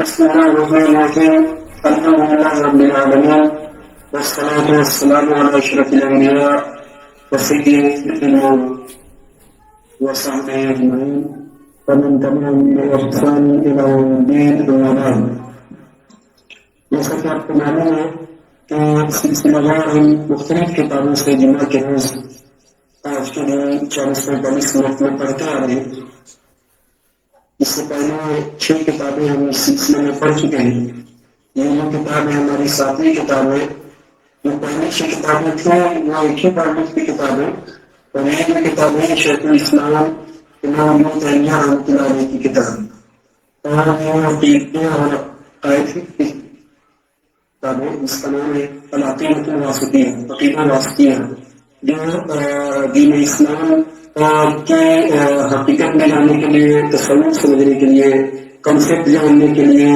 بسم الله الرحمن الرحيم الحمد لله رب العالمين والصلاة والسلام على أشرف الأنبياء وسيد المرسلين وصحبه أجمعين ومن تبعهم بإحسان إلى يوم الدين أما بعد. جیسا کہ آپ کو معلوم ہے کہ سلسلہ وار ہم مختلف کتابوں سے جمعہ کے روز آج کے دن 445 منٹ میں پڑھتے آ رہے ہیں. اس سے پہلے 6 کتابیں ہم اس سلسلے میں پڑھ چکے ہیں. یہ جو کتاب ہے ہماری 7ویں کتاب ہے. جو پہلی 6 کتابیں تھیں وہ ایک ہی تعلق کی کتابیں، اور یہ جو کتابیں شیخ الاسلام امام ابن تیمیہ رحمۃ اللہ علیہ کی کتاب اور وہ عقیدے اور عقائد کی کتابیں. اس کا نام ہے العقیدۃ الواسطیہ، عقیدہ واسطیہ، جو دین اسلام کے حقیقت میں جاننے کے لیے، تصوف سمجھنے کے لیے، کنسیپٹ جاننے کے لیے،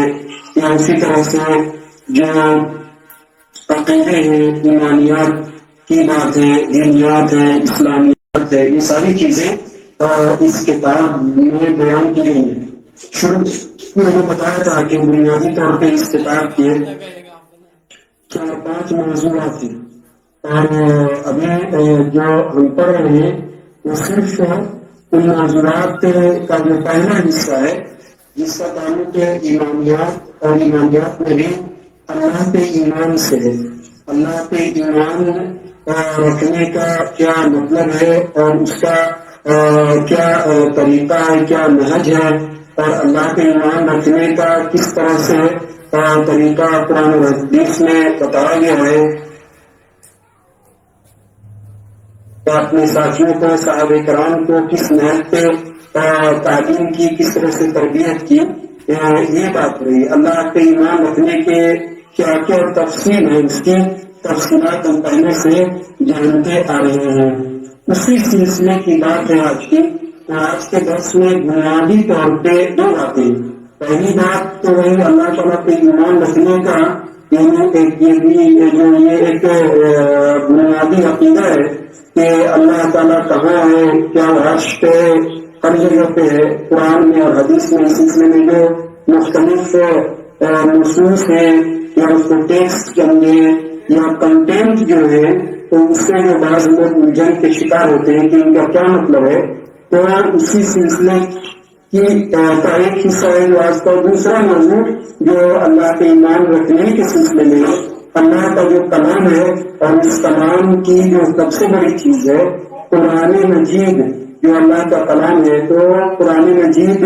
یا اسی طرح سے جو عقیدے ہیں، ایمانیات کی بات ہے، دینیات ہے، اسلامیات ہے، یہ ساری چیزیں اس کتاب میں بیان کی گئی ہیں. شروع میں نے بتایا تھا کہ بنیادی طور پہ اس کتاب کے 4-5 موضوعات ہیں، اور ابھی جو ہم پڑھ رہے ہیں وہ صرف ان موضوعات کا جو پہلا حصہ ہے جس کا تعلق ہے ایمانیات، اور ایمانیات میں بھی اللہ پہ ایمان سے ہے. اللہ پہ ایمان رکھنے کا کیا مطلب ہے، اور اس کا کیا طریقہ ہے، کیا نہج ہے، اور اللہ پہ ایمان رکھنے کا کس طرح سے طریقہ قرآن و حدیث میں بتایا گیا ہے. اپنے ساتھیوں کو، صحابہ کرام کو کس نہج پہ تعلیم کی، کس طرح سے تربیت کی، یہ بات رہی. اللہ پہ ایمان رکھنے کے کیا کیا تفصیل ہے، اس کی تفصیلات ہم پہلے سے جانتے آ رہے ہیں. اسی سلسلے کی بات ہے آج کی. آج کے درس میں بنیادی طور پہ 2 باتیں. پہلی بات تو وہی اللہ تعالیٰ پہ ایمان رکھنے کا ایک بنیادی عقیدہ ہے کہ اللہ تعالیٰ کہاں ہے، کیا عرش پہ، ہر جگہ پہ ہے. قرآن میں اور حدیث میں اس سلسلے میں جو مختلف نصوص ہیں، یا اس کو ٹیکسٹ کہیں یا کنٹینٹ جو ہے، تو اس سے جو بعض لوگ الجھن کے شکار ہوتے ہیں کہ ان کا کیا مطلب ہے. تو اسی سلسلے کی ایک حصہ ہے آج کا. دوسرا موضوع جو اللہ پہ ایمان رکھنے کے سلسلے میں اللہ کا جو کلام ہے، اور اس کلام کی جو سب سے بڑی چیز ہے قرآن مجید جو اللہ کا کلام ہے. تو قرآن مجید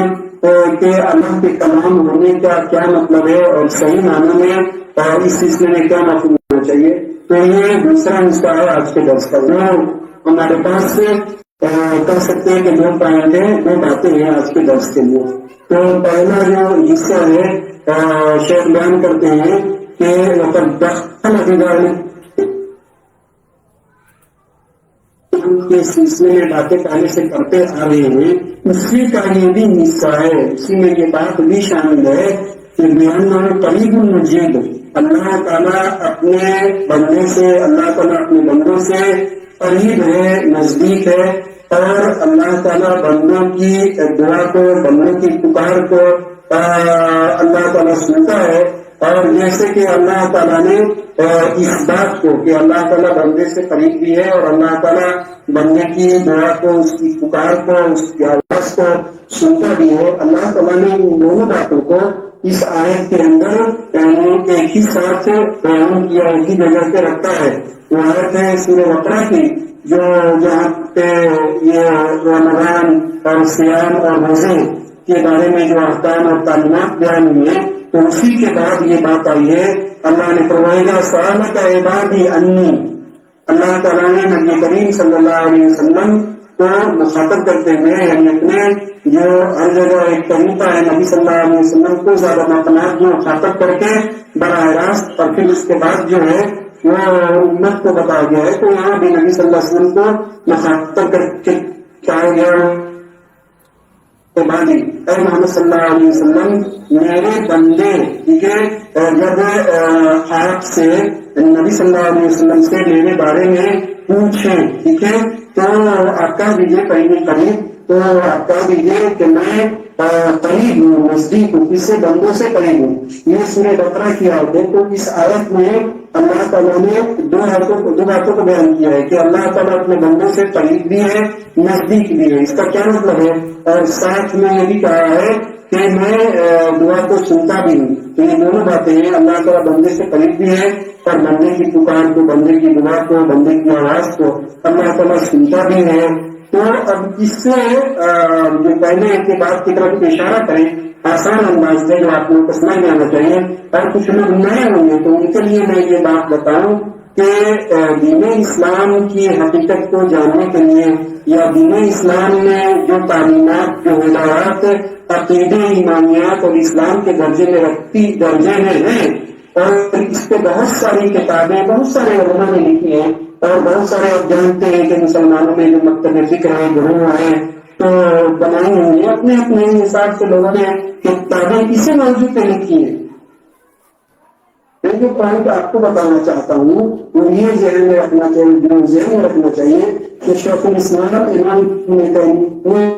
کے اللہ کے کلام ہونے کا کیا مطلب ہے، اور صحیح معنی میں اور اس سلسلے میں کیا مفہوم ہونا چاہیے. تو یہ دوسرا حصہ ہے آج کے درس کا. جو ہمارے پاس کر سکتے ہیں کہ 2 باتیں ہیں آج کے درس کے لیے. تو پہلا جو حصہ ہے شیخ بیان کرتے ہیں کہ کے سلسلے میں باتیں پہلے سے کرتے آ رہے ہیں، اسی کا یہ بھی حصہ ہے. اسی میں یہ بات بھی شامل ہے کہ قریب المجید، اللہ تعالیٰ اپنے بندے سے، اللہ تعالیٰ اپنے بندوں سے قریب ہے، نزدیک ہے، اور اللہ تعالیٰ بندوں کی دعا کو، بندوں کی پکار کو اللہ تعالیٰ سنتا ہے. اور جیسے کہ اللہ تعالیٰ نے اس بات کو کہ اللہ تعالیٰ بندے سے قریب بھی ہے، اور اللہ تعالیٰ بندے کی دعا کو، اس کی پکار کو، اس کی آواز کو سنتا بھی ہے. اللہ تعالیٰ نے ان دونوں باتوں کو اس آیت کے اندر ایک ہی ساتھ بیان کیا، ایک ہی جگہ پہ رکھتا ہے. وہ آیت ہے سورہ بقرہ کی، جو جہاں پہ یہ رمضان اور صیام اور روزے کے بارے میں جو احکام اور تعلیمات بیان ہوئی ہیں، تو اسی کے بعد یہ بات آئی ہے. اللہ نے فرمایا سألک عبادی انی، اللہ تعالیٰ نے نبی کریم صلی اللہ علیہ وسلم کو مخاطب کرتے ہوئے، یعنی اپنے جو ہر جگہ ایک طریقہ ہے نبی صلی اللہ علیہ وسلم کو زیادہ مقامات جو مخاطب کر کے براہ راست، اور پھر اس کے بعد جو ہے وہ امت کو بتایا گیا ہے. تو یہاں بھی نبی صلی اللہ علیہ وسلم کو مخاطب کر کے کہا گیا اے محمد صلی اللہ علیہ وسلم میرے بندے. ٹھیک ہے، جب آپ سے نبی صلی اللہ علیہ وسلم سے میرے بارے میں پوچھیں، ٹھیک ہے، تو آپ کا دیجیے قریب قریب. تو آپ کہہ دیجیے کہ میں قریب ہوں، نزدیک ہوں، کس سے؟ بندوں سے قریب ہوں۔ یہ سورہ بقرہ کی آیت ہے۔ تو اس آیت میں اللہ تعالیٰ نے دو باتوں کو بیان کیا ہے کہ اللہ تعالیٰ اپنے بندوں سے قریب بھی ہے، نزدیک بھی ہے۔ اس کا کیا مطلب ہے؟ اور ساتھ میں یہ بھی کہا ہے کہ میں دعا کو سنتا بھی ہوں۔ تو یہ دونوں باتیں ہیں، اللہ تعالیٰ بندے سے قریب بھی ہے اور بندے کی پکار کو، بندے کی دعا کو، بندے کی آواز کو اللہ تعالیٰ سنتا بھی ہے۔ تو اب اس سے جو پہلے کے بات کی طرف اشارہ کریں آسان انداز سے، جو آپ لوگوں کو سمجھ میں آنا چاہیے، اور کچھ لوگ نئے ہوں گے تو ان کے لیے میں یہ بات بتاؤں کہ دین اسلام کی حقیقت کو جاننے کے لیے یا دین اسلام میں جو تعلیمات، جو ہدایات عقیدے، ایمانیات اور اسلام کے درجے میں ہیں، اور اس پہ بہت ساری کتابیں بہت سارے علماء نے لکھی ہیں، اور بہت سارے آپ جانتے ہیں کہ مسلمانوں میں جو مکتب فکر ہے، گروہ ہیں، تو بنائی ہوئی ہیں اپنے اپنے حساب سے لوگوں نے کتابیں اسی موضوع پہ لکھی ہیں۔ میں جو پوائنٹ آپ کو بتانا چاہتا ہوں وہ یہ ذہن میں رکھنا چاہیے کہ شیخ الاسلام امام ابن تیمیہ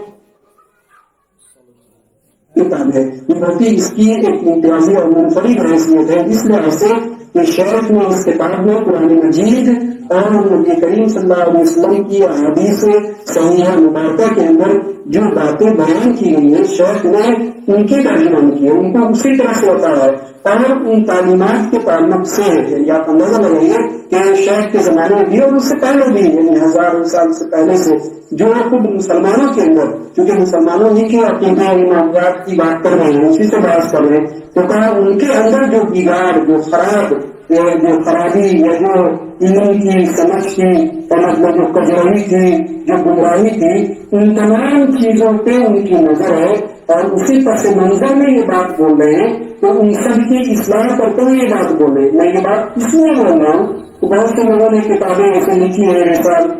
کتاب ہے، یہ بہت ہی اس کی ایک امتیازی اور منفرد حیثیت ہے، اس لحاظ سے کہ شیخ نے اس کتاب میں قرآن مجید اور نبی کریم صلی اللہ علیہ وسلم کی احادیث صحیحہ مبارکہ کے اندر جو باتیں بیان کی گئی ہیں، شیخ نے ان کی ترجمانی کی ہے، ان کو اسی طرح سے بتایا ہے، اور ان تعلیمات کے تعلق سے یا اندازہ لگائیے کہ شیخ کے زمانے میں بھی اور اس سے پہلے بھی، یعنی ہزاروں سال سے پہلے سے جو خود مسلمانوں کے اندر، کیونکہ مسلمانوں ہی کے عقیدہ ایمانیات کی بات کر رہے ہیں، اسی سے بات کر رہے ہیں، تو کہا ان کے اندر جو بگاڑ، جو خرابی یا جو علم کی سمجھ کی اور مطلب جو کجرائی تھی، جو گمراہی تھی، ان تمام چیزوں پہ ان کی نظر ہے، اور اسی پس منظر میں یہ بات بول رہے ہیں، تو ان سب کی اصلاح کرتے ہوئے یہ بات بول رہے ہیں۔ میں یہ بات اس لیے بول رہا ہوں کہ بہت سے لوگوں نے کتابیں ایسے لکھی ہیں، رسال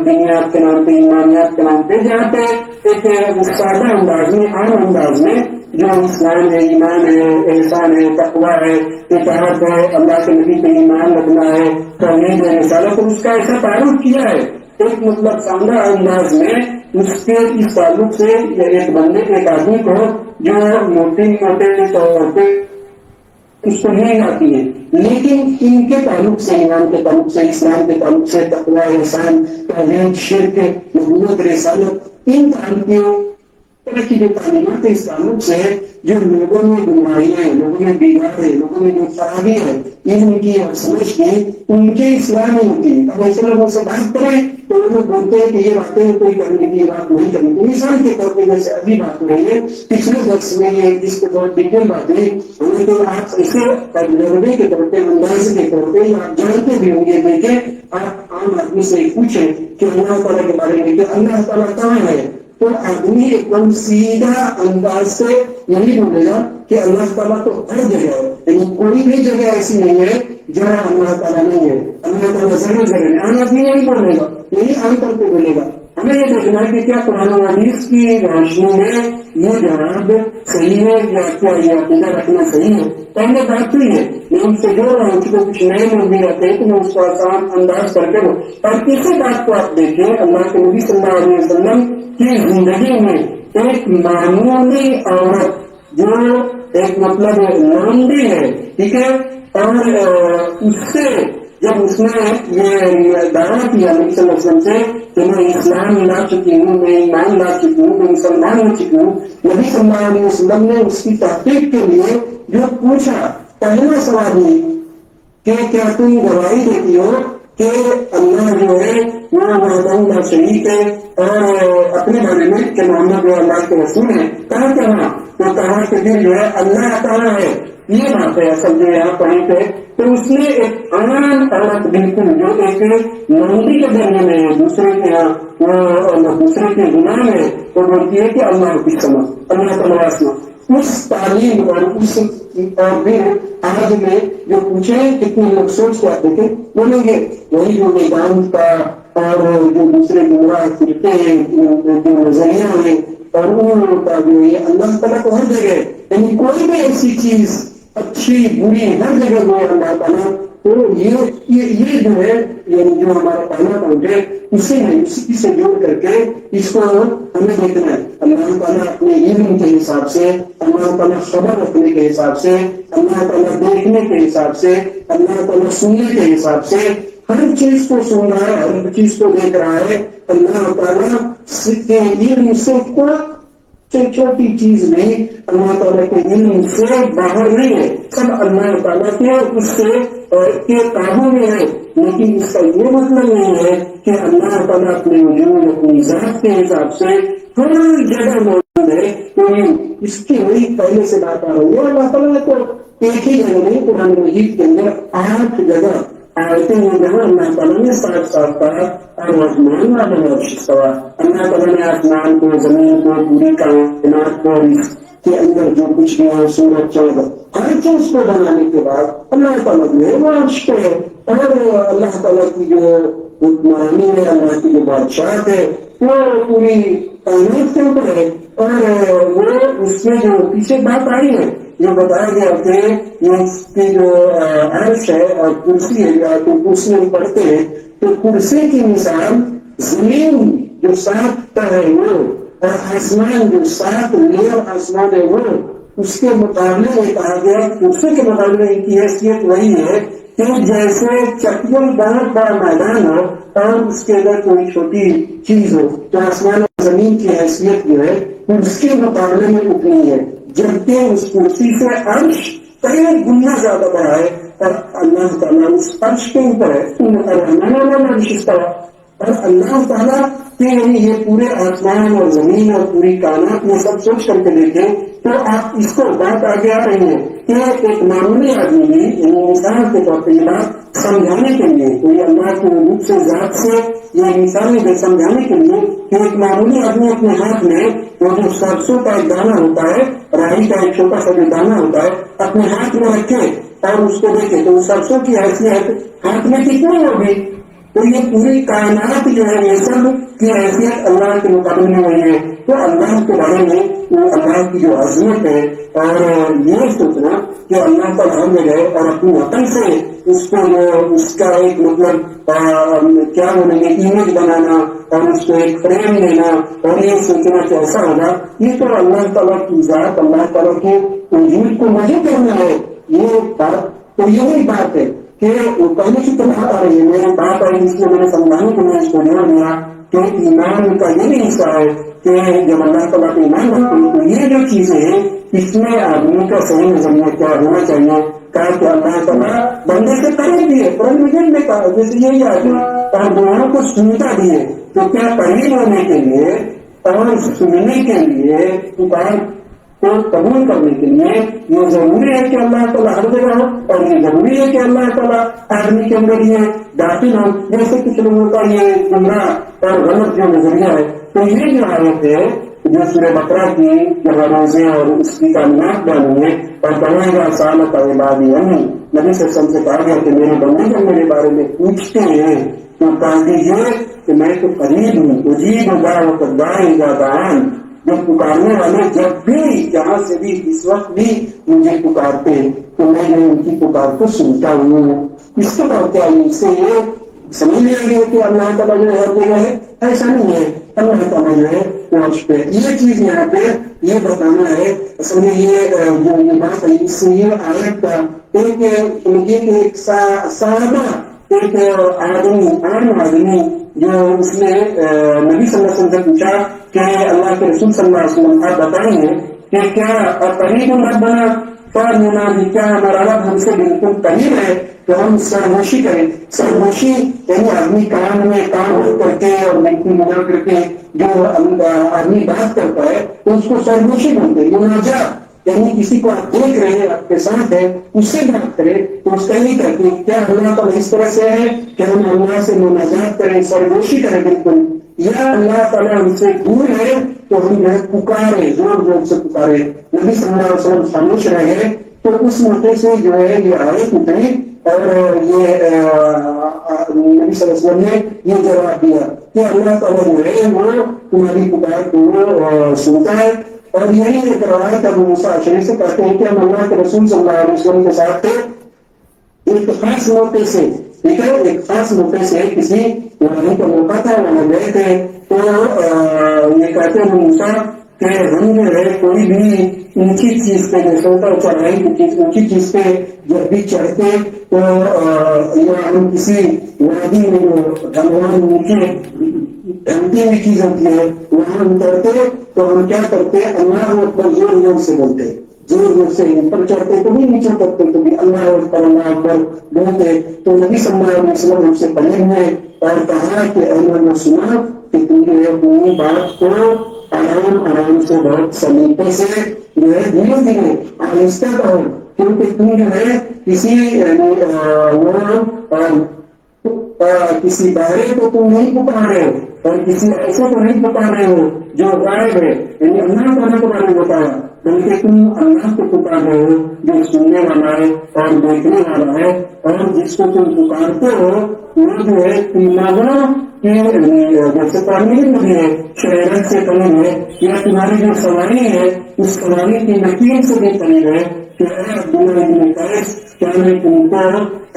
دینیات کے نام پہ، ایمانیات کے نام پہ، جہاں پہ ایک سادہ انداز میں، عام انداز میں جو اسلام ہے، ایمان ہے، احسان ہے، تقویٰ ہے، اطاعت ہے، اللہ کے نبی پہ ایمان رکھنا ہے، توحید ہے، رسالت، اس کا ایسا تعارف کیا ہے ایک مطلب سادہ انداز میں، اس کے اس تعلق سے ایک آدمی کو جو موٹے طور پہ اس کو نہیں آتی ہے، لیکن ان کے تعلق سے، ایمان کے تعلق سے، اسلام کے تعلق سے، تقویٰ، احسان، توحید، شرک، نبوت، رسالت، ان تعلقوں طرح کی جو تعلیمات اس تعلق سے جو لوگوں میں گمراہی ہے، لوگوں میں بگاڑ ہے، لوگوں میں جو خرابی ہے، علم کی اور سمجھ کی، ان کے اصلاح نہیں ہوتی۔ اب ایسے لوگوں سے بات کریں تو وہ لوگ بولتے ہیں کہ یہ باتیں کوئی کرنے کی بات نہیں کرنی کی، مثال کے طور پہ جیسے ابھی بات ہو رہی ہے، پچھلے درس میں یہ جس کے طور ڈیٹیل باتیں ہوئی، تو آپ اسے تجربے کے طور پہ، انداز کے طور پہ آپ جانتے بھی ہوں گے، دیکھیں آپ عام آدمی سے پوچھیں کہ اللہ تعالیٰ کے بارے میں کہ اللہ تعالیٰ کہاں ہے، تو آدمی ایک دم سیدھا انداز سے یہی بولے گا کہ اللہ تعالیٰ تو ہر جگہ ہے، لیکن کوئی بھی جگہ ایسی نہیں ہے جہاں اللہ تعالیٰ نہیں ہے، اللہ تعالیٰ ضرور جگہ ہے۔ عام آدمی یہی بولے گا، یہی عام طور پہ بولے گا۔ ہمیں یہ دیکھنا ہے کہ کیا قرآن و حدیث کی روشنی میں یہ جواب صحیح ہے یا کیا یہ عقیدہ رکھنا صحیح ہے۔ پہلے بات ہوئی ہے، میں ان سے جوڑ رہا ہوں کہ کچھ نئے لوگ بھی رہتے ہیں تو میں اس کو آسان انداز کر کے ہوں۔ اور کسی بات کو آپ دیکھیں، اللہ کے نبی صلی اللہ علیہ وسلم کی زندگی میں ایک معمولی عورت جو ایک مطلب لونڈی ہے، ٹھیک ہے، اور اس سے جب اس نے یہ دعویٰ کیا نبی صلی اللہ علیہ وسلم سے کہ میں اسلام لا چکی ہوں، میں ایمان لا چکی ہوں، میں مسلمان ہو چکی ہوں، نبی صلی اللہ علیہ وسلم نے اس کی تحقیق کے لیے جو پوچھا، پہلا سوال یہ کہ کیا تم گواہی دیتی ہو کہ اللہ جو ہے وہ وحدہ لا شریک ہے، اور اپنے بارے میں کہ محمد اللہ کے رسول ہیں؟ کہاں تو کہا کہ جو ہے اللہ کہاں ہے، یہ بات ہے اصل جو یہاں پوائنٹ ہے۔ تو اس نے ایک عام عورت بالکل جو ایک مندی کے درجے میں ہے، دوسرے کے یہاں دوسرے کے گناہ میں، وہ بولتی ہے کہ اللہ کی سمجھ، اللہ کا مواسنا، اس تعلیم اور اس اور پھر آج میں جو پوچھے کتنے لوگ سوچ کے آتے تھے بولیں گے وہی جو میدان کا اور جو دوسرے گمراہ فرقے ہیں، جو نظریہ ہیں، اور ان کا جو یہ اللہ تعالیٰ کو ہر جگہ، یعنی کوئی بھی ایسی چیز اچھی بری ہر جگہ وہ اللہ تعالیٰ تو یہ جو ہے یعنی جو ہمارا پہلا پوائنٹ ہے اسی سے جوڑ کر کے اس کو ہمیں دیکھنا ہے. اللہ تعالیٰ اپنے علم کے حساب سے، اللہ تعالیٰ خبر رکھنے کے حساب سے، اللہ تعالیٰ دیکھنے کے حساب سے، اللہ تعالیٰ سننے کے حساب سے ہر چیز کو سن رہا ہے، ہر چیز کو دیکھ رہا ہے. اللہ تعالیٰ کے علم سے کوئی چھوٹی چیز نہیں، اللہ تعالیٰ کے علم سے باہر نہیں ہے، سب اللہ تعالیٰ کے اس کے قابو میں ہے. لیکن اس کا یہ مطلب نہیں ہے کہ اللہ تعالیٰ اپنے وجود اپنی ذات کے حساب سے ہر جگہ موجود ہے. کوئی اس کی وہی پہلے سے بات آ رہی ہے. اللہ تعالیٰ نے تو ایک ہی جگہ نہیں، قرآن مجید کے اندر 8 جگہ آیتیں ہیں جہاں اللہ تعالیٰ نے صاف صاف کہا الرحمن علی العرش استویٰ. اللہ تعالیٰ نے آسمان کو، زمین کو، پوری کائنات کو، اس کے اندر جو کچھ بھی ہے، سورج چاند، ہر چیز کو بنانے کے بعد اللہ تعالیٰ جو ہے وہ عرش پہ ہے. اور اللہ تعالیٰ کی جو حکمرانی ہے، اللہ کی جو بادشاہت ہے وہ پوری کائنات کے اوپر ہے. اور وہ اس میں جو پیچھے بات آئی ہے جو بتایا گیا کہ اس کی جو عرش ہے اور کرسی ہے، یا تو کرسی میں پڑھتے ہیں تو کرسی کی مثال زمین جو 7 ہے وہ، اور آسمان جو 7 لیئر آسمان ہے وہ، اس کے مقابلے میں کہا گیا کرسی کے مقابلے کی حیثیت وہی ہے کہ جیسے چکول بہت بڑا میدان ہو اور اس کے اندر کوئی چھوٹی چیز ہو، تو آسمان اور زمین کی حیثیت جو ہے اس کے مقابلے میں اتنی ہے، جبکہ اس کرسی سے عرش کئی گنا زیادہ بڑا ہے. اور اللہ تعالیٰ اس عرش کے اوپر ہے. اور اللہ تعالیٰ کے یہ پورے آسمان اور زمین اور پوری کائنات میں سب سوچ کر کے دیکھیں تو آپ اس کو بات آگے آ رہی ہے کہ ایک معمولی آدمی بھی یعنی انسان کے طور پر یہ بات سمجھانے کے لیے، کوئی اللہ کے وجود سے ذات سے یہ انسان میں سمجھانے کے لیے کہ ایک معمولی آدمی اپنے ہاتھ میں وہ جو سرسوں کا ایک دانہ ہوتا ہے، رائی کا ایک چھوٹا سا جو دانہ ہوتا ہے، اپنے ہاتھ میں رکھے اور اس کو دیکھے تو سرسوں کی حیثیت ہاتھ میں کتنی ہوگی. تو یہ پوری کائنات جو ہے یہ سب کی حیثیت اللہ کے مقابلے میں وہی ہے. تو اللہ کے بارے میں وہ اللہ کی جو عظمت ہے اور یہ سوچنا کہ اللہ کا ہم ہے اور اپنی عقل سے اس کو اس کا ایک مطلب کیا بولیں گے امیج بنانا اور اس کو ایک فریم دینا اور یہ سوچنا کہ ایسا ہوگا، یہ تو اللہ تعالیٰ کی ذات، اللہ تعالیٰ کے وجود کو نہیں کرنا ہے. یہ بات تو یہی بات ہے کہ وہ پہلے کی طرح آ رہی ہے. میرے بات آئی اس لیے میں نے سمجھانے کے لیے اس کو جوڑ دیا کہ ایمان کا یہ بھی حصہ ہے کہ جب اللہ تعالیٰ کو ایمان رکھتے ہیں تو یہ جو چیزیں ہیں اس میں آدمی کا صحیح نظریہ کیا ہونا چاہیے. کہا کہ اللہ تعالیٰ بندے سے قریب بھی ہے، قرآن مجید میں کہا جیسے یہی آدمی اور دونوں کو سنتا بھی ہے. تو کیا قریب ہونے کے لیے اور سننے کے لیے پکار کو قبول کرنے کے لیے یہ ضروری ہے کہ اللہ تعالیٰ ہر جگہ ہو، اور یہ ضروری ہے کہ اللہ تعالیٰ آدمی کے اندر یہ داخل ہو. جیسے کچھ لوگوں کا یہ گمراہ اور غلط جو نظریہ ہے. تو یہ جو آیت ہے جو سورہ بقرہ کی روزے اور اس کی تعلیمات بانی ہے اور بنائے گا سالت عبادی نبی سے سب سے کہا گیا کہ میرے بندے جب میرے بارے میں پوچھتے ہیں تو کہہ دیجیے کہ میں تو قریب ہوں، اجیب دعوت الداعی اذا دعان. جو پکارنے والے جب بھی جہاں سے بھی اس وقت بھی مجھے پکارتے ہیں تو میں ان کی پکار کو سنتا ہوں. اس کے بعد کیا اس سے یہ سمجھ لیا گیا کہ اللہ تعالیٰ جو ہر جگہ ہے؟ ایسا نہیں ہے. اللہ تعالیٰ جو ہے عرش پہ. یہ چیز یہاں پہ یہ بتانا ہے اصل میں یہ جو یہ بات ہے اس سے یہ آیت کا ایک صحابہ ایک آدمی عام آدمی جو اس نے نبی صلی اللہ علیہ وسلم سے پوچھا کہ اللہ کے رسول صلی اللہ علیہ وسلم آپ بتائیں گے کہ کیا قریب ربنا فارمنا، کیا ہمارا رب ہم سے بالکل قریب ہے تو ہم سرگوشی کریں. سرگوشی یعنی آدمی کام میں کام کر کے اور نیکی مدر کر کے جو آدمی بات کرتا ہے تو اس کو سرگوشی بولتے ہیں. مناجات یعنی کسی کو آپ دیکھ رہے ہیں، آپ کے ساتھ ہے، اس سے بات کریں تو اس کا نہیں کرتے. کیا اللہ تعالیٰ اس طرح سے ہے کہ ہم اللہ سے مناجات کریں، سرگوشی کریں بالکل، یا اللہ تعالیٰ ہم سے دور ہے تو ہم جو ہے پکارے، زور زور سے پکارے. نبی صلی اللہ علیہ وسلم خاموش رہے تو اس موقع سے جو ہے یہ آیت اتری اور یہ نبی صلی اللہ علیہ وسلم نے یہ جواب دیا کہ اللہ تعالیٰ جو ہے وہ تمہاری پکار کو سنتا ہے. اور یہی ایک روایت ابو موسیٰ اشعری سے کہتے ہیں کہ ہم اللہ کے رسول صلی اللہ علیہ وسلم کے ساتھ تھے ایک خاص موقع سے، ٹھیک ہے، ایک خاص موقع سے کسی وہاں کا موقع تھا، وہاں گئے تھے تو یہ کہتے ہیں موسیٰ کہ ہم جو ہے کوئی بھی اونچی چیز پہ جیسے ہوتا ہے چڑھائی کی چیز، اونچی چیز پہ جب بھی چڑھتے تو یا ہم کسی وادی میں جو ڈھلوان نیچے ڈھلتی ہوئی چیز ہوتی ہے وہاں اترتے تو ہم کیا کرتے، اللہ اکبر زور زور سے بولتے، زور زور سے اوپر چڑھتے تو بھی نیچے اترتے تو بھی اللہ اکبر بولتے۔ تو نبی صلی اللہ علیہ وسلم ہم سے پڑھے ہوئے اور کہا کہ اے نے سنا کہ تم جو ہے اپنی بات کو آرام آرام سے بہت سلیقے سے جو ہے دھیرے دھیرے آہستہ کہو، کیونکہ تم جو ہے کسی کسی بارے کو تم نہیں پکار رہے ہو اور کسی ایسے کو نہیں پکار رہے ہو جو غائب ہے، یعنی اللہ تعالیٰ کے بارے میں بتایا، بلکہ تم اللہ کو پکار رہے ہو جو سننے والا ہے اور دیکھنے والا ہے، اور جس کو تم پکارتے ہو وہ جو ہے جیسے پانی نہیں ہے، شہرت سے قریب ہے، یا تمہاری جو سواری ہے اس سواری کی نکیل سے بھی قریب ہے کہ اے عبداللہ بن قیس، کیا میں تم کو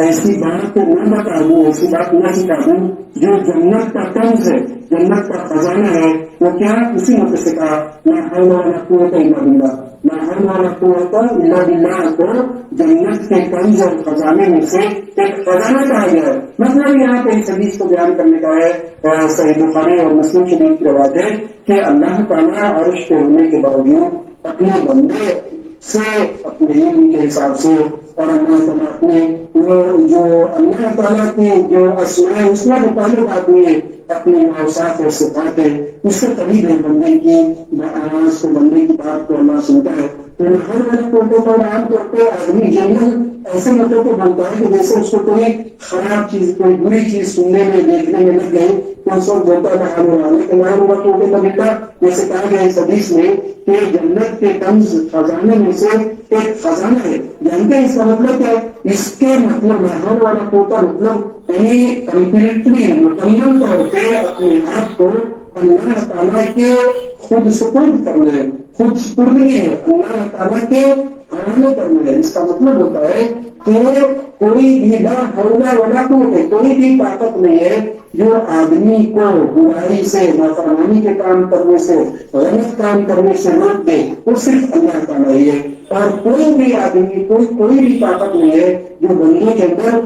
ایسی بات نہ بتا دوں، ایسی بات نہ سکھا دوں جو جنت کا کنز ہے، جنت کا خزانہ ہے۔ وہ کیا؟ اسی مطلب سے کہا لا حول ولا قوت الا باللہ، لا حول ولا قوت الا باللہ کو جنت کے کنز اور خزانے میں سے ایک خزانہ کہا گیا ہے۔ مطلب یہاں پہ اس حدیث کو بیان کرنے کا ہے، صحیح بخاری اور مسلم شریف کی روایت ہے کہ اللہ تعالیٰ عرش پہ ہونے کے باوجود اپنے بندے سے اپنے علم کے حساب سے اور اللہ تعالیٰ اپنے جو اللہ تعالیٰ کی جو اسماء حسنی کے تعلق آتی ہے اپنی اوصاف اور صفات ہے اس سے قریب ہے، بندے کی آواز کو، بندے کی بات کو اللہ سنتا ہے۔ تو ہر موقع پر عام طور پہ آدمی جنرل ایسے مطلب کو بولتا ہے کہ جیسے اس کو کوئی خراب چیز، کوئی بری چیز سننے میں دیکھنے میں لگ گئی تو اس وقت بولتا ہے لیکن جیسے کہا گیا اس حدیث میں کہ جنت کے کنز خزانے میں سے ایک خزانہ ہے۔ جانتے ہیں اس کا مطلب کیا ہے؟ اس کے مطلب محل والا ہوتا مطلب کمپلیٹلی مکمل طور پہ اپنے آپ کو اللہ تعالیٰ کے خود سپرد کرنا ہے، خود سپردگی ہے، اللہ تعالیٰ کے حوالے کرنا ہے۔ اس کا مطلب ہوتا ہے کہ کوئی بھی لا حول ولا قوت، کوئی بھی طاقت نہیں ہے جو آدمی کو برائی سے، نافرمانی کے کام کرنے سے، غلط کام کرنے سے روک دے، وہ صرف اللہ تعالیٰ ہی ہے۔ اور کوئی بھی آدمی، کوئی بھی طاقت نہیں ہے جو بندے کے اندر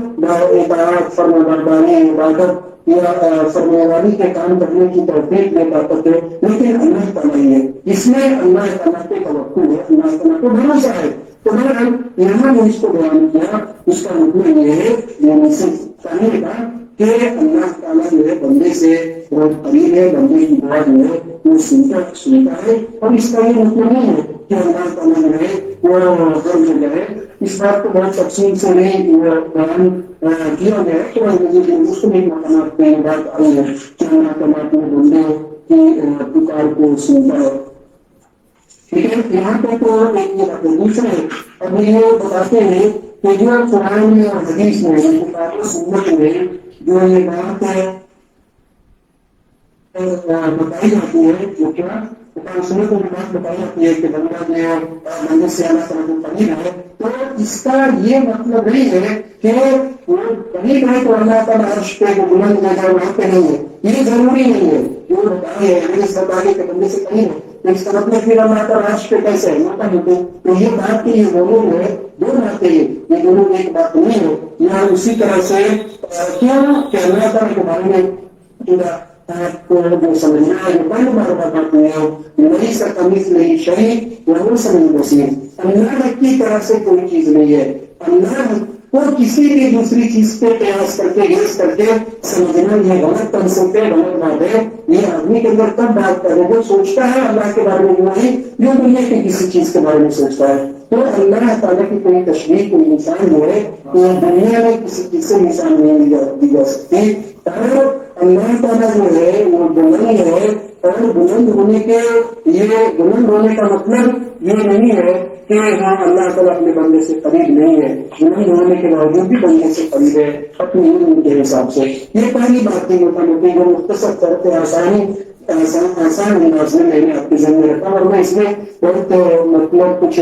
اطاعت، فرمانبرداری، عبادت یا فرمانبرداری کے کام کرنے کی توفیق دے طاقت ہے، لیکن اللہ تعالیٰ ہی ہے۔ اس میں اللہ تعالیٰ کے توقع ہے، اللہ تعالیٰ کو بھروسہ ہے۔ تو بہرحال یہاں جو اس کو بیان کیا اس کا مطلب یہ ہے، یہ صرف کہنے کا کہ اللہ تعالیٰ جو ہے بندے سے بہت قریب ہے، بندے کی دعا جو ہے وہ سنتا ہے، اور اس کا یہ مطلب نہیں ہے کہ اللہ تعالیٰ جو ہے وہ ہر جگہ ہے۔ اس بات کو بہت تفصیل سے نہیں بیان کیا گیا ہے کہ مسلم مقامات پہ یہ بات آئی ہے کہ اللہ تعالیٰ اپنے بندے کی پکار کو سنتا ہے۔ لیکن یہاں پہ تو ایک دوسرے اب یہ بتاتے ہیں کہ جو قرآن میں اور حدیث میں، کتاب و سنت میں جو یہ بات بتائی جاتی ہے، جو کیا کتاب سنت میں بات بتائی جاتی ہے کہ بندے سے اللہ تعالیٰ کو قریب ہے، تو اس کا یہ مطلب نہیں ہے کہ وہ قریب ہے تو اللہ تعالیٰ عرش پہ وہ بلند ہو جائے، وہاں پہ نہیں ہے، یہ ضروری نہیں ہے۔ جو بتائی ہے سرکاری کے بندے سے قریب ہے تو اس کا مطلب پھر اللہ تعالیٰ عرش پہ کیسے ہے؟ تو یہ بات کی یہ دونوں جو ہے دو باتیں ہیں، یہ دونوں ایک بات نہیں ہے۔ یہاں اسی طرح سے کیوں کہ اللہ تعالیٰ کے بارے میں آپ کو جو سمجھنا ہے، جو پہلے بار بتاتے ہیں نہیں سکمس نہیں شریف وہ سمجھ بسی، اللہ کی طرح سے کوئی چیز نہیں ہے۔ اللہ کو کسی بھی دوسری چیز پہ قیاس کر کے گیس کر کے سمجھنا یہ غلط کنسپٹ ہے، غلط بات ہے۔ یہ آدمی کے اندر تب بات کرے جو سوچتا ہے اللہ کے بارے میں، جو نہیں جو دنیا کی کسی چیز کے بارے میں سوچتا ہے۔ تو اللہ تعالیٰ کی کوئی تشریح، کوئی انسان جو ہے وہ دنیا میں کسی چیز سے مثال نہیں دی جا سکتی۔ اور اللہ تعالیٰ جو ہے وہ بلند ہے، اور بلند ہونے کے یہ بلند ہونے کا مطلب یہ نہیں ہے کہ ہاں اللہ تعالیٰ اپنے بندے سے قریب نہیں ہے، بلند ہونے کے باوجود بھی بندے سے قریب ہے اپنے علم کے حساب سے۔ یہ پہلی بات تھی موٹا موٹی جو مختصر طور پہ آسانی آسان انداز میں میں نے آپ کے ذہن میں رکھا، ورنہ اس میں بہت مطلب کچھ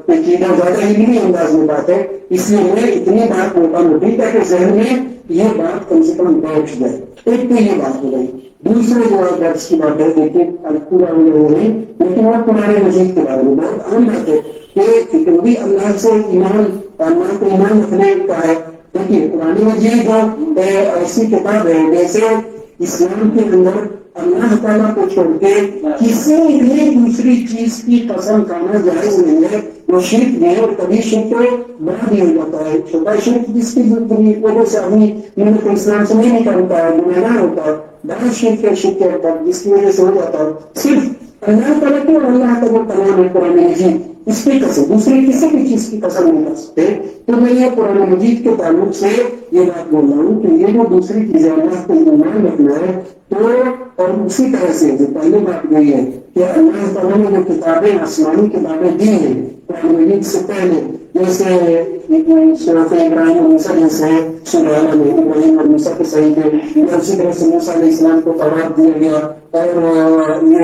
پیچیدہ زیادہ علمی انداز میں بات ہے، اس لیے میں اتنی بات موقع ملی تاکہ ذہن میں یہ بات کم سے کم بیٹھ جائے۔ ایک تو یہ بات ہو گئی، دوسرے جو درس کی بات ہے، دیکھیے پورا ہو رہی لیکن وہ قرآن مجید کے بارے میں بہت اہم بات ہے کہ کبھی اللہ سے ایمان اللہ کو ایمان رکھنے کا ہے۔ دیکھیے قرآن مجید ایسی کتاب ہے جیسے اسلام کے اندر اللہ تعالیٰ کو چھوڑ کے کسی بھی دوسری چیز کی قسم کھانا جائز نہیں ہے، وہ شرک بھی ہے، اور کبھی شرک بڑا بھی ہو جاتا ہے، چھوٹا شرک جس کی وجہ سے آدمی ملت اسلام سے نہیں نکلتا ہے، گنہگار ہوتا ہے، بڑا شرک ہوتا ہے جس کی وجہ سے ہو جاتا ہے صرف اللہ تعالیٰ کو اور اللہ کا جو کلام ہے قرآن مجید اس کی قسم، دوسری کسی بھی چیز کی قسم نہیں کر سکتے۔ تو میں یہ قرآن مجید کے تعلق سے یہ بات بول رہا ہوں کہ یہ جو دوسری چیزیں اللہ کو ایمان رکھنا ہے تو، اور اسی طرح سے جو پہلی بات یہ ہے کہ اللہ تعالیٰ نے جو کتابیں آسمانی کتابیں دی ہیں قرآن مجید سے پہلے، جیسے سورۃ ابراہیم اور موسیٰ جیسے سورہ میں ابراہیم اور موسیٰ کے صحیح ہے، اسی طرح سے موسیٰ علیہ السلام کو تورات دیا گیا، اور یہ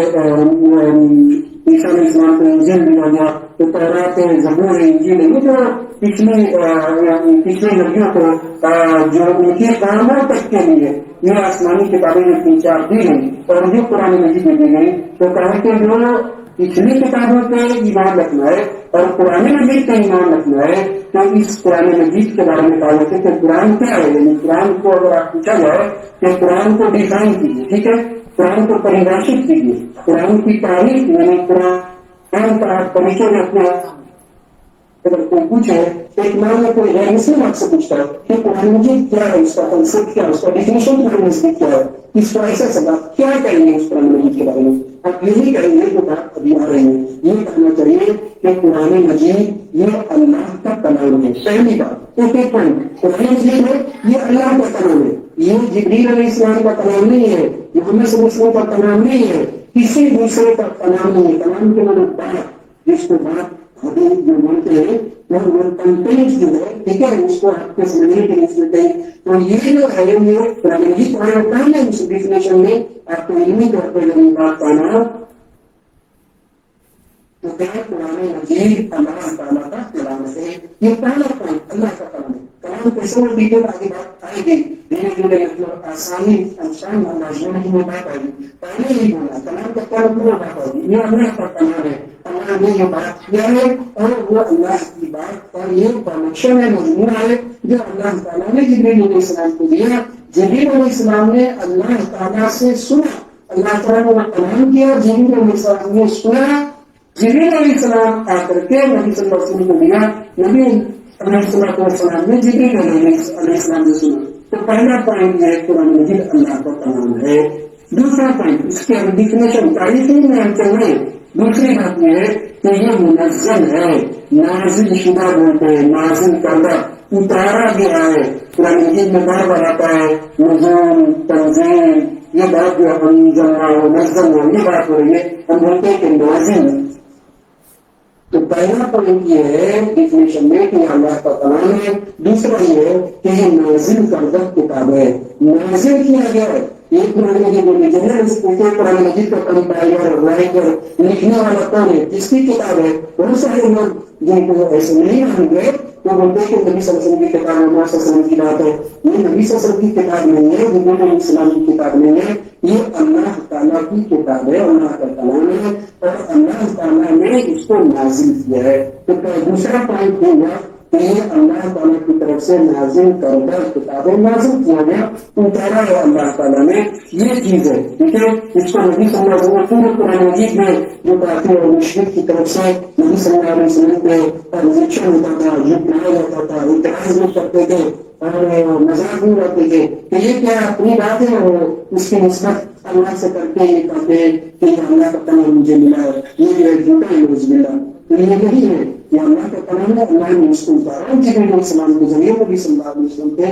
عیسیٰ علیہ السلام کو انجیل دیا گیا، تو تورات زبور انجیل یہ جو پچھلی نبیوں کو جو ان کی قوموں تک کے لیے یہ آسمانی کتابیں جو 3-4 دی ہیں اور جو قرآن مجید میں دی گئی، تو کہا کہ جو پچھلی کتابوں پہ ایمان رکھنا ہے اور قرآن مجید کا ایمان رکھنا ہے، تو اس قرآن مجید کے بارے میں کہا جاتا ہے کہ قرآن کیا ہے، یعنی قرآن کو اگر آپ پوچھا جائے کہ قرآن کو ڈیزائن کیجیے، ٹھیک ہے، قرآن کو پریبھاشت کیجیے، قرآن کی تعریف یعنی قرآن کا آپ طریقے میں اپنے اگر کوئی پوچھے ایک مان میں کوئی غیر مسلم آپ سے پوچھتا ہے کہ قرآن مجید کیا ہے، اس کا کنسیپٹ کیا ہے، اس کا ڈیفینیشن قرآن مجید کیا ہے، اس کو ایسا سزا کیا کہیں گے اس قرآن مجید کے بارے میں، آپ یہی کہیں گے جو بات ابھی آ رہی ہے، یہ کہنا چاہیے کہ قرآن مجید یہ اللہ کا کلام ہے۔ پہلی بات ایک پوائنٹ، قرآن مجید ہے یہ اللہ کا کلام ہے، یہ جبریل علیہ السلام کا کلام نہیں ہے، محمد صلی اللہ علیہ وسلم کا کلام نہیں ہے، کسی دوسرے کا کلام نہیں ہے۔ کلام کے مطلب بات، جس کو بات جو بولتے ہیں وہ کنٹینٹ جو ہے، ٹھیک ہے، اس کو آپ کے سمجھنے کے لیے کہیں تو یہ جو ہے یہ قرآن مجید پڑھنا پہلے اس ڈیفینیشن میں آپ کو علمی طور پہ جو بات پانا تو کیا قرآن مجید اللہ تعالیٰ کا کلام ہے، یہ پہلا پوائنٹ اللہ کا کلام ہے۔ کلام کیسے وہ ڈیٹیل آگے بات آئے گی، دھیرے دھیرے مطلب آسانی انسان میں بات آئے گی، پہلے ہی بولا کلام کا کیا پورا بات آئے گی، یہ اللہ کا کلام ہے، اللہ نے یہ بات کیا ہے اور وہ اللہ کی بات اور یہ کنیکشن ہے، مجموعہ ہے جو اللہ تعالیٰ نے جبریل علیہ السلام کو دیا۔ جبریل علیہ السلام نے اللہ تعالیٰ سے سنا، اللہ تعالیٰ نے وہ کلام کیا، جبریل علیہ السلام نے سنا، جبریل علیہ السلام آ کر کے نبی صلی اللہ علیہ وسلم کو دیا، نبی علیہ السلام نے جبریل علیہ السلام سے سنا۔ تو پہلا پوائنٹ ہے قرآن مجید اللہ کا کلام ہے۔ دوسرا پوائنٹ اس کے ڈیفینیشن تاریخی میں ہم چل رہے ہیں۔ دوسری بات یہ ہے کہ یہ منزل ہے، نازل شدہ بولتے ہیں، نازل کردہ، اتارا گیا ہے۔ قرآن مجید میں بار بار آتا ہے نزول، تنزیل، یہ بات جو انزلنا ہو، نزلنا، یہ بات ہو رہی ہے، ہم بولتے ہیں کہ نازل۔ تو پہلا پوائنٹ یہ ہے ڈیفینیشن میں کہ اللہ کا کلام ہے۔ دوسرا یہ ہے کہ یہ نازل کردہ کتاب ہے، نازل کیا گیا ہے۔ یہ قرآن مجید میں قرآن مجید کا کمپائلر، رائٹر، لکھنے والا کون ہے، جس کی کتاب ہے؟ بہت سارے لوگ جن کو ایسے نہیں مان گئے وہ بولتے ہیں کہ نبی صلی اللہ علیہ وسلم کی کتاب ہے، محمد صلی اللہ علیہ وسلم کی بات ہے۔ یہ نبی صلی اللہ علیہ وسلم کی کتاب نہیں ہے، جبریل علیہ السلام کی کتاب نہیں ہے، یہ اللہ تعالیٰ کی کتاب ہے، اللہ کا کلام ہے اور اللہ تعالیٰ نے اس کو نازل کیا ہے۔ تو دوسرا پوائنٹ ہوگا کہ یہ اللہ تعالیٰ کی طرف سے نازل کردہ کتابیں نازل کیا گیا، اتارا ہے اللہ تعالیٰ نے، یہ چیز ہے، ٹھیک ہے۔ اس کو نبی صلی اللہ علیہ وسلم پورے قرآن مجید میں جو کافر اور مشرک کی طرف سے نبی صلی اللہ علیہ وسلم پہ ریجیکشن ہوتا تھا، جھٹلایا جاتا تھا، اعتراض نہیں کرتے تھے اور مذاق نہیں کرتے تھے کہ یہ کیا اپنی بات ہے، اور اس کی نسبت اللہ سے کر کے یہ کہتے ہیں کہ یہ اللہ کا کلام مجھے ملا ہے، یہ جو ہے جھوٹا ہے نعوذ باللہ۔ تو یہ نہیں ہے، یہ اللہ کا کلام ہے، اللہ نے اس کو اتارا جبریل علیہ السلام کے ذریعے نبی صلی اللہ علیہ وسلم پہ۔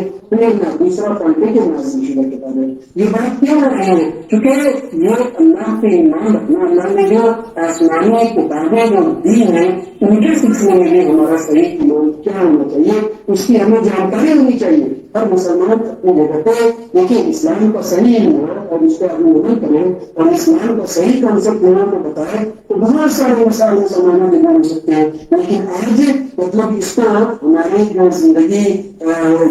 دوسرا پوائنٹ ہے کہ نازل شدہ کتاب ہے۔ یہ بات کیا ہو رہی ہے؟ کیونکہ یہ اللہ پہ ایمان رکھنا، اللہ نے جو آسمانی کتابیں جو دی ہیں ان کے سلسلے میں بھی ہمارا صحیح ایمان کیا ہونا چاہیے، اس کی ہمیں جانکاری ہونی چاہیے۔ ہر مسلمان اپنی جگہ پہ لیکن اسلام کو صحیح نہیں ہو اور اس پہ اپنی عمل کرے اور اسلام کو صحیح کنسپٹ لوگوں کو بتائے تو بہت سارے مثال مسلمانوں کے بن سکتے ہیں. لیکن آج مطلب اس کو ہماری جو زندگی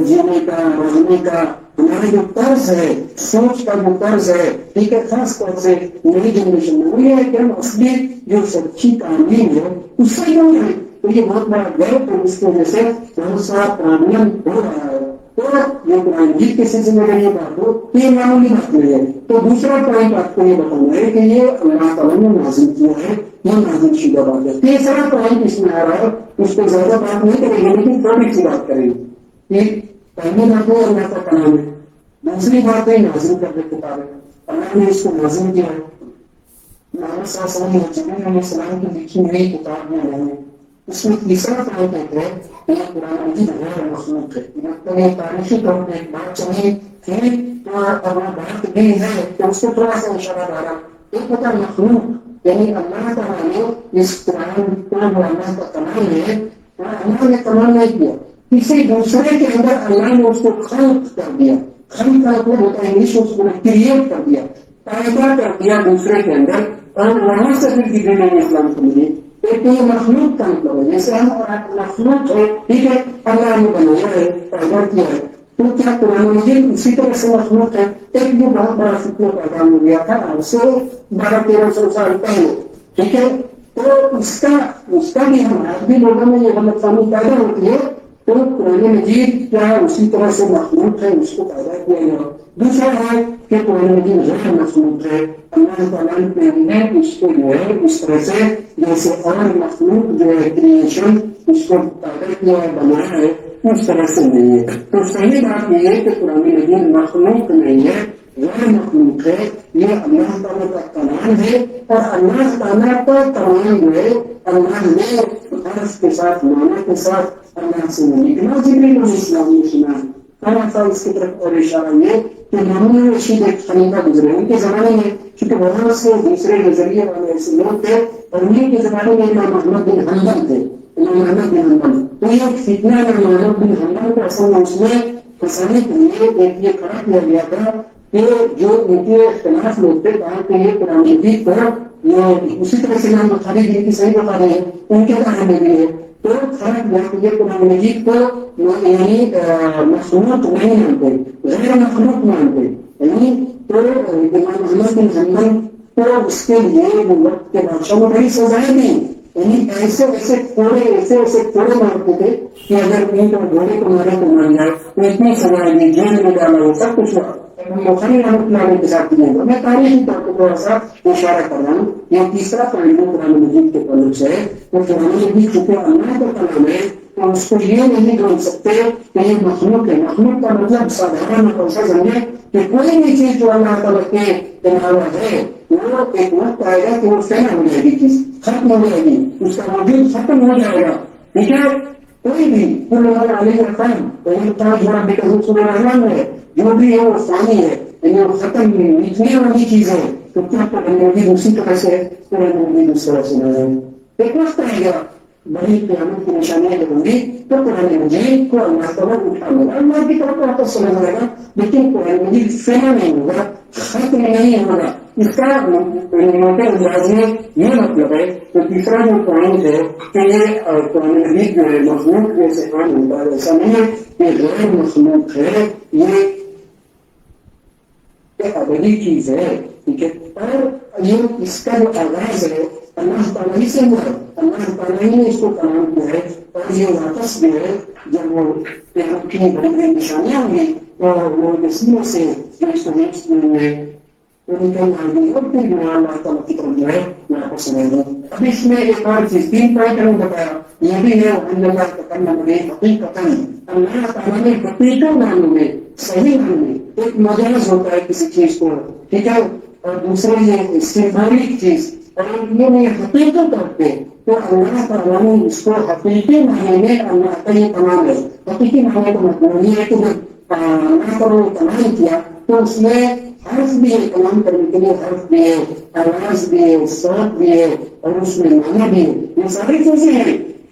جینے کا رہنے کا ہمارا جو طرز ہے سوچ کا جو طرز ہے ٹھیک ہے خاص طور سے نئی جنریشن میں وہ یہ ہے کہ ہم اصلی جو سچی تعلیم ہے اس سے کیوں ہے تو یہ بہت بڑا غلط ہے. اس کی وجہ سے بہت سارا پرابلم ہو رہا ہے. تو یہ قرآن مجید کے سلسلے میں یہ بات ہو تو یہ معمولی بات نہیں ہے. تو دوسرا پوائنٹ آپ کو یہ بتانا ہے کہ یہ اللہ تعالیٰ نے نازل کیا ہے یہ نازل شدہ بات ہے. تیسرا پوائنٹ اس میں آ رہا ہے اس پہ زیادہ بات نہیں کریں گے لیکن تھوڑی سی بات کریں گے. پہلی بات ہے اللہ کا کلام ہے. دوسری بات ہے نازل کرنے کتاب ہے. اللہ نے اس کو نازل کیا ہے. محمد صلی اللہ علیہ وسلم علیہ السلام کی لکھی ہوئی کتاب میں نہیں ہے. اس میں تیسرا پوائنٹ ہے کہ یہ قرآن مجید غیر مخلوق ہے. مطلب یہ تاریخی طور پہ ایک بات چلی تھی تو اب وہ بات بھی ہے تو اس کو تھوڑا سا اشارہ ڈالا. ایک ہوتا مخلوق یعنی اللہ تعالیٰ نے اس قرآن کو جو اللہ کا کلام ہے اللہ نے کلام نہیں کیا کسی دوسرے کے اندر اللہ نے اس کو خلق کر دیا. خلق کا مطلب ہوتا ہے انگلش اس کو کریٹ کر دیا پیدا کر دیا دوسرے کے اندر اور وہاں سے پھر دین اسلام کو ملی. ایک یہ مخلوق کا مطلب ہے جیسے ہم مخلوق ہے ٹھیک ہے اللہ نے بنایا ہے پیدا کیا ہے تو کیا قرآن مجید اسی طرح سے مخلوق ہے. ایک بھی بہت بڑا فتنہ پیدا ہو گیا تھا آج سے 1200-1300 سال پہلے ٹھیک ہے. تو اس کا بھی ہمارے بھی لوگوں میں یہ غلط فہمی پیدا ہوتی ہے. تو قرآن مجید کیا اسی طرح سے مخلوق ہے اس کو پیدا کیا گیا. دوسرا ہے کہ قرآن مجید غیر مخلوق ہے. اللہ تعالیٰ نے اس کو جو ہے اس طرح سے جیسے اور مخلوق جو ہے کریشن اس کو پیدا کیا ہے بنایا ہے اس طرح سے نہیں ہے. تو صحیح بات یہ ہے کہ قرآن مجید مخلوق نہیں ہے غیر مخلوق ہے. یہ اللہ تعالیٰ کا کلام ہے اور اللہ تعالیٰ کا کلام جو ہے اللہ نے حرف کے ساتھ معنی کے ساتھ اللہ سے نکلا. جبریل علیہ السلام نے سنا تھوڑا سا اس کی طرف اور اشارہ یہ کہ محمد رشید ایک خلیفہ گزرے ان کے زمانے میں کیونکہ وہاں سے دوسرے نظریے والے ایسے لوگ تھے اور انہیں کے زمانے میں امام احمد بن حنبل تھے. امام احمد بن حنبل تو یہ فتنہ امام احمد بن حنبل کو اصل میں اس میں پھنسانے کے لیے ایک یہ کھڑا کیا گیا تھا کہ جو ان کے خلاف لوگ تھے کہا کہ یہ قرآن مجید کو یہ اسی طرح سے امام بخاری جن کی صحیح بتا رہے ہیں ان کے کہاں میں بھی ہے تو فرق یہ قرآن مجید کو یعنی مخلوق نہیں مانتے غیر مخلوق مانتے یعنی تو امام احمد بن حنبل تو اس کے لیے وقت کے بادشاہ کو بڑی سزائیں دی. یعنی ایسے تھوڑے مارتے تھے کہ اگر کہیں تو گھوڑے کو مارے تو مار جائے تو اتنی سزائیں دی جیل میں ڈالا ہو سب کچھ ہوا. بخاری رحمۃ اللہ علیہ کے ساتھ کیا گیا. میں تاریخی طور پر تھوڑا سا اشارہ کر رہا ہوں. یہ تیسرا پہلو قرآن مجید کے تعلق سے ہے. وہ قرآن مجید چونکہ اللہ کا کلام ہے تو اس کو یہ نہیں بول سکتے کہ یہ مخلوق ہے. مخلوق کا مطلب سادھارن میں ایسا سمجھے کہ کوئی بھی چیز جو اللہ تعالیٰ کے علاوہ ہے وہ ایک وقت آئے گا کہ وہ فیل ہو جائے گی چیز ختم ہو جائے گی اس کا وجود ختم ہو جائے گا. ٹھیک ہے کوئی بھی کل علیہ رحمان ہے جو بھی ہے وہ فانی ہے یعنی وہ ختم لکھنے والی چیز ہے. تو کیا قرآن مجید اسی طرح سے قرآن مجید اس طرح سے نہ ہے. ایک وقت آئے گا بڑی قیامت کی نشانیاں ہوں گی تو قرآن مجید کو اللہ تعالیٰ اٹھا لے گا اللہ کی طرف واپس سمجھ جائے گا لیکن قرآن مجید فیل نہیں ہوگا ختم نہیں ہوگا. اس کا موٹے انداز میں یہ مطلب ہے کہ تیسرا جو پوائنٹ ہے کہ یہ قرآن مجید جو ہے مخلوق جیسے عام ہوتا ہے ایسا نہیں ہے کہ غیر مخلوق ہے. یہ ابدی چیز ہے. ٹھیک ہے اور یہ اس کا جو آغاز ہے اللہ تعالیٰ ہی سے ہوا ہے. اللہ تعالیٰ ہی نے اس کو کلام کیا ہے اور یہ واپس بھی ہے جب وہ قیامت کی بڑی بڑی نشانیاں ہوئی اور وہ نسلوں سے ان کے نام اور پھر اللہ تعالیٰ کی طرف جو ہے واپس رہے گا. اب اس میں ایک اور چیز 3 پوائنٹ ہم بتایا یہ بھی ہے اللہ کا کرنا مجھے حقیقت اللہ تعالیٰ نے حقیقت معنوں میں صحیح معنوں میں ایک مجاز ہوتا ہے کسی چیز کو. ٹھیک ہے اور دوسرے یہ سمبولک چیز اور یہ نہیں حقیقت طور پہ تو اللہ تعالیٰ نے اس کو حقیقی معنی میں اللہ کا یہ کمال ہے. حقیقی معنی کا مطلب یہ ہے کہ جب اللہ کا وہ کمال کیا تو اس میں حرف بھی ہے کلام کرنے کے لیے حرف بھی ہے آواز بھی ہے صوت بھی ہے اور اس میں معنی بھی ہے. یہ ساری چیزیں ہیں